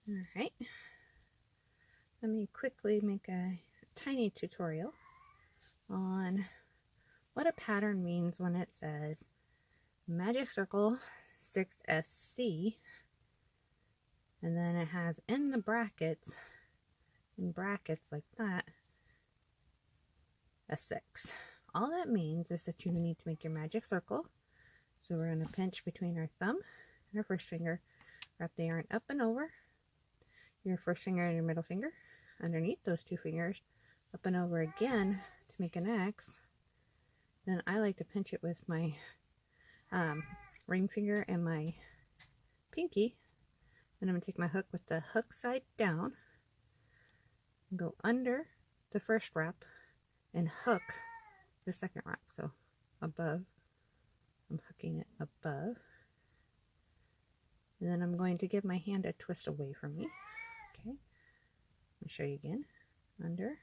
Alright, let me quickly make a tiny tutorial on what a pattern means when it says magic circle 6SC, and then it has in the brackets, like that, a 6. All that means is that you need to make your magic circle. So we're going to pinch between our thumb and our first finger, wrap the yarn up and over your first finger and your middle finger, underneath those two fingers, up and over again to make an X. Then I like to pinch it with my ring finger and my pinky. Then I'm going to take my hook with the hook side down, and go under the first wrap and hook the second wrap. So above, I'm hooking it above. And then I'm going to give my hand a twist away from me. Okay, let me show you again. Under,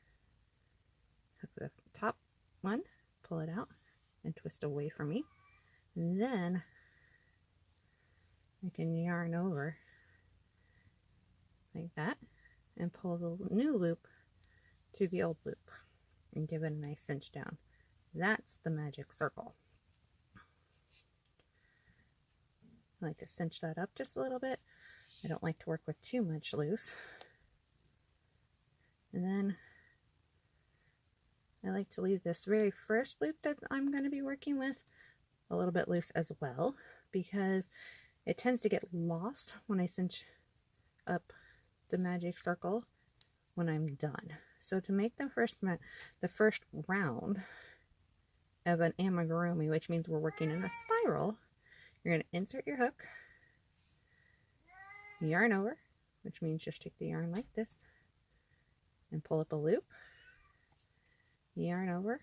hook the top one, pull it out, and twist away from me. And then I can yarn over like that and pull the new loop to the old loop and give it a nice cinch down. That's the magic circle. I like to cinch that up just a little bit. I don't like to work with too much loose. And then I like to leave this very first loop that I'm going to be working with a little bit loose as well, because it tends to get lost when I cinch up the magic circle when I'm done. So to make the first round of an amigurumi, which means we're working in a spiral, you're going to insert your hook, yarn over, which means just take the yarn like this and pull up a loop, yarn over,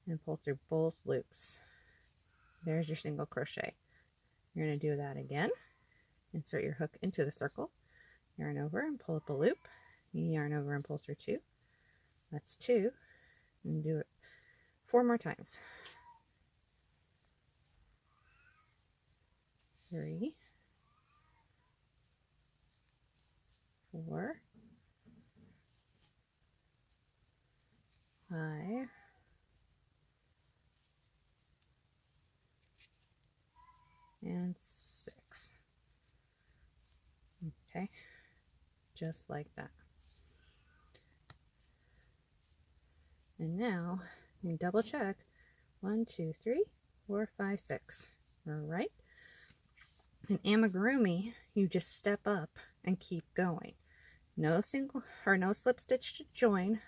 and pull through both loops. There's your single crochet. You're going to do that again. Insert your hook into the circle, yarn over and pull up a loop, yarn over and pull through 2. That's 2, and do it 4 more times. 3, 4, 5, and 6. Okay, just like that. And now you double check 1, 2, 3, 4, 5, 6. All right. In amigurumi, you just step up and keep going. No slip stitch to join.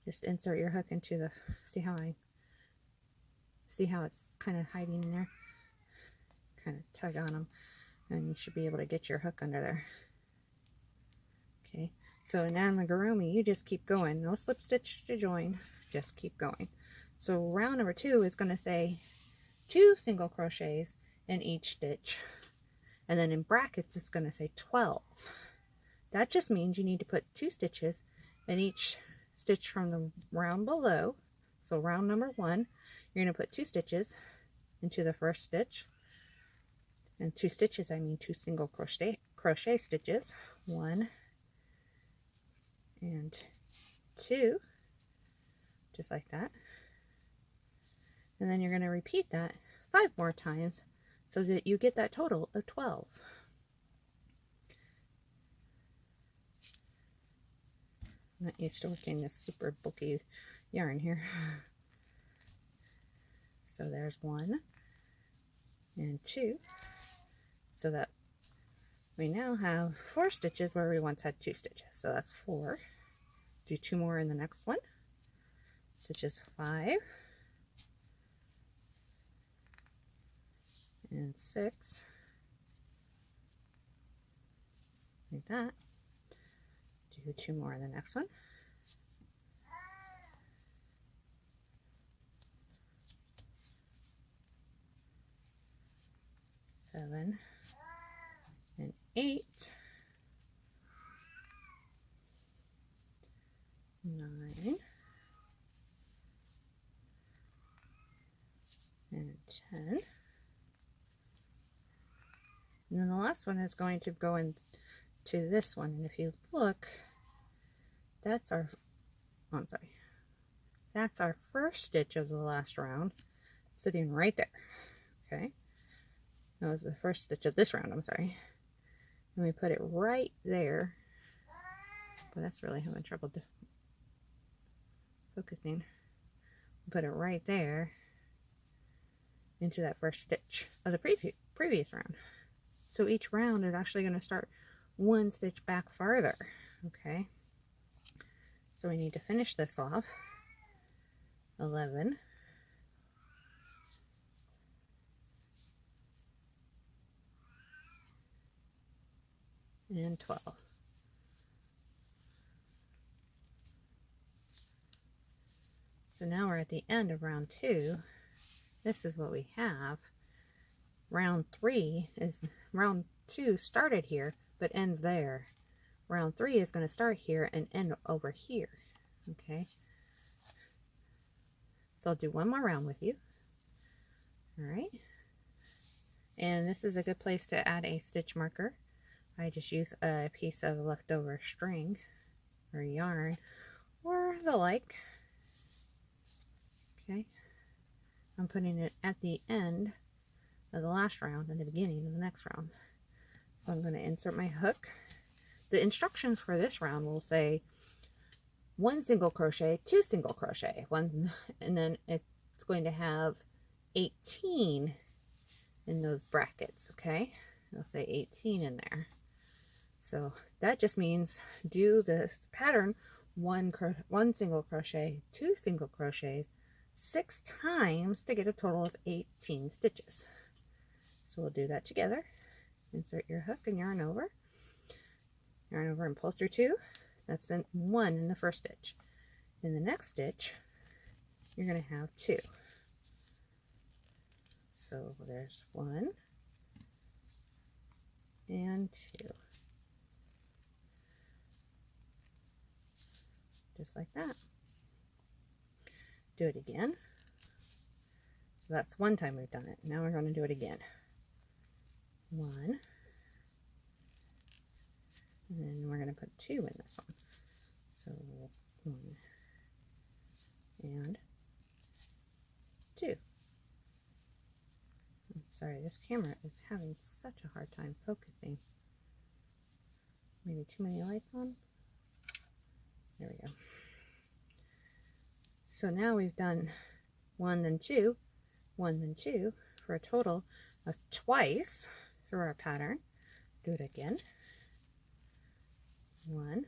Just insert your hook into the, see how it's kind of hiding in there? Kind of tug on them, and you should be able to get your hook under there. Okay, so in amigurumi, you just keep going. No slip stitch to join, just keep going. So round number 2 is going to say 2 single crochets in each stitch, and then in brackets it's going to say 12. That just means you need to put 2 stitches in each stitch from the round below. So round number 1, you're going to put 2 stitches into the first stitch, and 2 stitches, I mean 2 single crochet stitches, 1 and 2, just like that. And then you're going to repeat that 5 more times so that you get that total of 12. I'm not used to working this super bulky yarn here. So there's 1 and 2. So that we now have 4 stitches where we once had 2 stitches. So that's 4. Do 2 more in the next one. Stitches 5 and 6, like that. Do 2 more in the next one. 7 and 8, 9 and 10. And then the last one is going to go into this one. And if you look, that's our, oh, I'm sorry, that's our first stitch of the last round, sitting right there. Okay, that was the first stitch of this round, I'm sorry. And we put it right there. But that's really having trouble focusing. Put it right there into that first stitch of the previous round. So each round is actually going to start one stitch back farther. Okay, so we need to finish this off. 11, and 12. So now we're at the end of round 2. This is what we have. Round 3 is, round 2 started here but ends there. Round 3 is going to start here and end over here. Okay, so I'll do one more round with you. All right, and this is a good place to add a stitch marker. I just use a piece of leftover string or yarn or the like. Okay, I'm putting it at the end of the last round and the beginning of the next round. So I'm going to insert my hook. The instructions for this round will say 1 single crochet, 2 single crochet, one, and then it's going to have 18 in those brackets. Okay, it'll say 18 in there. So that just means do the pattern one single crochet, 2 single crochets 6 times to get a total of 18 stitches. So we'll do that together. Insert your hook and yarn over and pull through 2. That's 1 in the first stitch. In the next stitch, you're going to have 2. So there's 1 and 2. Just like that. Do it again. So that's one time we've done it. Now we're going to do it again. 1. And then we're going to put 2 in this one. So 1 and 2. I'm sorry, this camera is having such a hard time focusing. Maybe too many lights on? There we go. So now we've done 1 then 2, 1 then 2 for a total of twice through our pattern. Do it again. 1,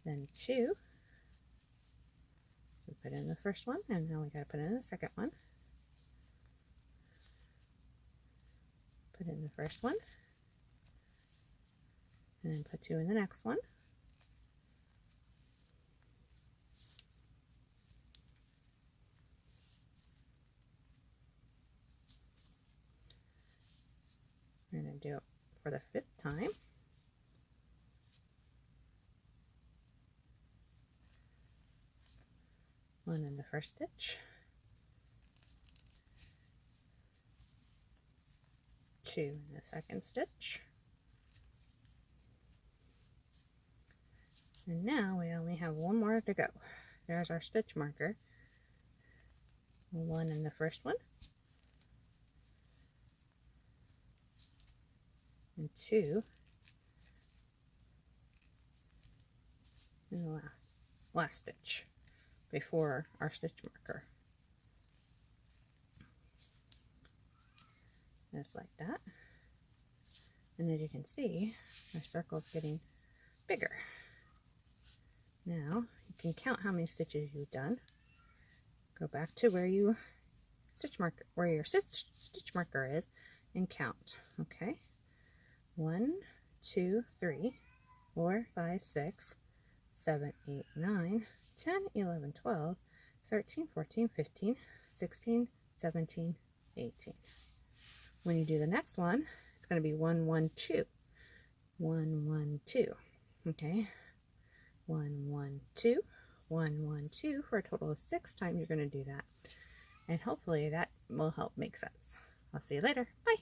then 2. So put in the first one, and now we got to put in the second one. Put in the first one, and then put 2 in the next one. We're going to do it for the 5th time. One in the first stitch, 2 in the second stitch, and now we only have 1 more to go. There's our stitch marker. 1 in the first one, and 2 in the last stitch before our stitch marker. Just like that. And as you can see, our circle is getting bigger. Now you can count how many stitches you've done. Go back to where your stitch marker is and count. Okay, 1, 2, 3, 4, 5, 6, 7, 8, 9, 10, 11, 12, 13, 14, 15, 16, 17, 18. When you do the next one, it's going to be 1, 1, 2. 1, 1, 2. Okay. 1, 1, 2. 1, 1, 2 for a total of 6 times you're going to do that. And hopefully that will help make sense. I'll see you later. Bye.